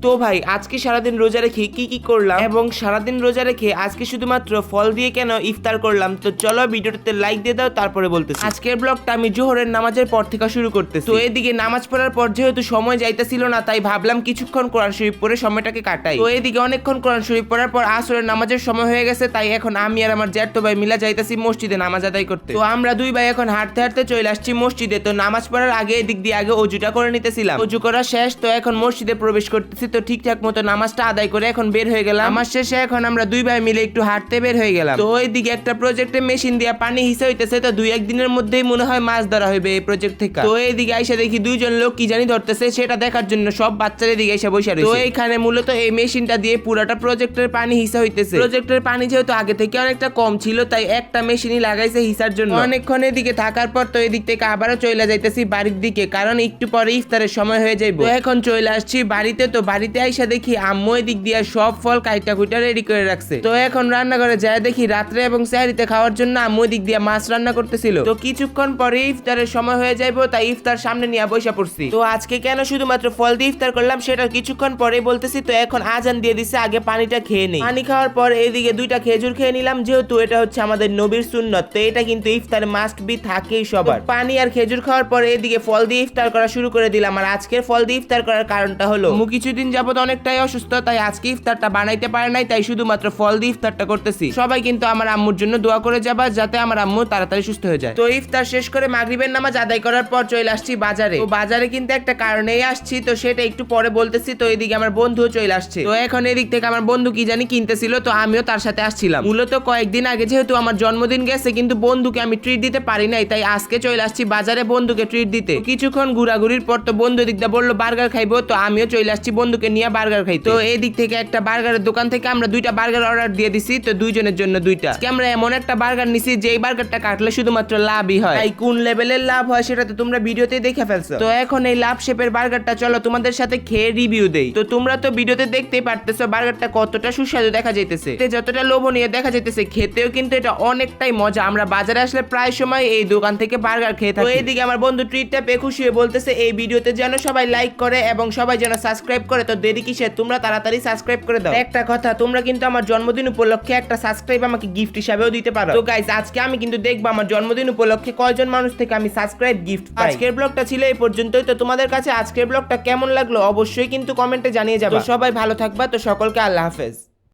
তো ভাই আজকে সারাদিন রোজা রেখে কি করলাম এবং সারাদিন রোজা রেখে আজকে শুধুমাত্র ফল দিয়ে কেন ইফতার করলাম, তো চলো ভিডিওটাতে লাইক দিয়ে দাও, তারপরে বলতেছি। আজকের ব্লগটা আমি জোহরের নামাজের পর থেকে শুরু করতেছি। তো এদিকে নামাজ পড়ার পর যেহেতু সময় যাইতেছিল না, তাই ভাবলাম কিছুক্ষণ কোরআন শরীফ পড়ে সময়টাকে কাটাই। তো এদিকে অনেকক্ষণ কোরআন শরীফ পড়ার পর আসরের নামাজের সময় হয়ে গেছে, তাই এখন আমি আর আমার জ্যাঠতো ভাই মিলা যাইতেছি মসজিদে নামাজ আদায় করতে। তো আমরা দুই ভাই এখন হাঁটতে হাঁটতে চলে আসছি মসজিদে। তো নামাজ পড়ার আগে এদিক দিয়ে আগে অজুটা করে নিতেছিলাম। অজু করা শেষ, তো এখন মসজিদে প্রবেশ করতেছি। তো ঠিকঠাক মতো নামাজটা আদায় করে এখন বের হয়ে গেলাম। নামাজ শেষে এখন আমরা দুই ভাই মিলে একটু হাঁটতে বের হয়ে গেলাম। তো ওইদিকে একটা প্রজেক্টে মেশিন দিয়ে পানি হিসা হইতেছে। তো দুই একদিনের মধ্যেই মনে হয় মাছ ধরা হইবে এই প্রজেক্ট থেকে। তো এইদিকে আইসা দেখি দুইজন লোক কি জানি ধরতেছে, সেটা দেখার জন্য সব বাচ্চারা এদিকে এসে বসে রয়েছে। তো এইখানে মূলত এই মেশিনটা দিয়ে পুরাটা প্রজেক্টের পানি হিসা হইতেছে। প্রজেক্টের পানি যেহেতু আগে থেকে অনেকটা কম ছিল, তাই একটা মেশিনই লাগাইছে হিসার জন্য। অনেকক্ষণ এদিকে থাকার পর তো এদিক থেকে আবারও চলে যাইতেছি বাড়ির দিকে, কারণ একটু পরে ইফতারের সময় হয়ে যাইব। তো এখন চলে আসছি বাড়িতে। তো বাড়িতে আইসা দেখি আম্মু এদিক দিয়ে সব ফল কাইটা কুইটা রেডি করে রাখছে। তো এখন রান্নাঘরে যায় দেখি রাত্রে এবং সেহরিতে খাওয়ার জন্য আম্মু এদিক দিয়ে মাছ রান্না করতেছিল। তো কিছুক্ষণ পরে ইফতারের সময় হয়ে যাইবো, তাই ইফতার সামনে নিয়ে বসে পড়ছি। তো আজকে কেন শুধুমাত্র ফল দিয়ে ইফতার করলাম সেটা কিছুক্ষণ পরেই বলতেছি। তো এখন আজান দিয়ে দিচ্ছে, আগে পানিটা খেয়ে নেই। পানি খাওয়ার পর এইদিকে দুইটা খেজুর খেয়ে নিলাম, যেহেতু এটা হচ্ছে আমাদের নবীর সুন্নত। তো এটা কিন্তু ইফতারে মাস্ট বি থাকেই সবার। পানি আর খেজুর খাওয়ার পর এইদিকে ফল দিয়ে ইফতার করা শুরু করে দিলাম। আর আজকের ফল দিয়ে ইফতার করার কারণটা হলো মু কিছুদিন যাবত অনেকটাই অসুস্থ, তাই আজকে ইফতারটা বানাইতে পারে নাই, তাই শুধুমাত্র ফল দিয়ে ইফতারটা করতেছি। সবাই কিন্তু আমার আম্মুর জন্য দোয়া করে যাবা, যাতে আমার আম্মু তাড়াতাড়ি সুস্থ হয়ে যায়। তো ইফতার শেষ করে মাগরিবের নামাজ আদায় করার পর চলে আসছি বাজারে। তো বাজারে কিন্তু একটা কারণেই আসছি, তো সেটা একটু পরে বলতেছি। তো এদিকে আমার বন্ধুও চলে আসছে। তো এখন এদিক থেকে আমার বন্ধু কি জানি কিনতেছিল, তো আমিও তার সাথে আসছিলাম। মূলত কয়েকদিন আগে যেহেতু আমার জন্মদিন গেছে, কিন্তু বন্ধুকে আমি ট্রিট দিতে পারি নাই, তাই আজকে চলে আসছি বাজারে বন্ধুকে ট্রিট দিতে। কিছুক্ষণ ঘোরাঘুরির পর তো বন্ধু এদিক দিয়ে বললো বার্গার খাইবো, তো আমিও চলে আসছি বন্ধুকে নিয়ে বার্গার খাইতে। তো এই দিক থেকে একটা বার্গারের দোকান থেকে আমরা দুইটা বার্গার অর্ডার দিয়ে দিছি। তো দুইজনের জন্য দুইটা। আমরা এমন একটা বার্গার নিছি যে এই বার্গারটা কাটলে শুধুমাত্র লাভই হয়। এই কোন লেভেলের লাভ হয় সেটা তো তোমরা ভিডিওতে দেখে ফেলছো। তো এখন এই লাভ শেপের বার্গারটা চলো তোমাদের সাথে খেয়ে রিভিউ দেই। তো তোমরা তো ভিডিওতে দেখতেই পারতেছো বার্গারটা কতটা সুস্বাদু দেখা যাইতেছে, যতটা লোভনীয় দেখা যাইতেছে, খেতেও কিন্তু এটা অনেকটাই মজা। আমরা বাজারে আসলে প্রায় সময় এই দোকান থেকে বার্গার খেয়ে থাকি। তো এইদিকে আমার বন্ধু ট্রিটটা পেয়ে খুশি হয়ে বলতেছে এই ভিডিওতে যেন সবাই লাইক করে এবং সবাই যেন সাবস্ক্রাইব করে। তো দেরি কিসে, তোমরা তাড়াতাড়ি সাবস্ক্রাইব করে দাও। একটা কথা, তোমরা কিন্তু আমার জন্মদিন উপলক্ষে একটা সাবস্ক্রাইব আমাকে গিফট হিসাবেও দিতে পারো। তো গাইস আজকে আমি কিন্তু দেখবো আমার জন্মদিন উপলক্ষে কয়জন মানুষ থেকে আমি সাবস্ক্রাইব গিফট পাই। আজকের ব্লগটা ছিল এই পর্যন্তই। তো তোমাদের কাছে আজকের ব্লগটা কেমন লাগলো অবশ্যই কিন্তু কমেন্টে জানিয়ে যাবে। সবাই ভালো থাকবা। তো সকলকে আল্লাহ হাফেজ।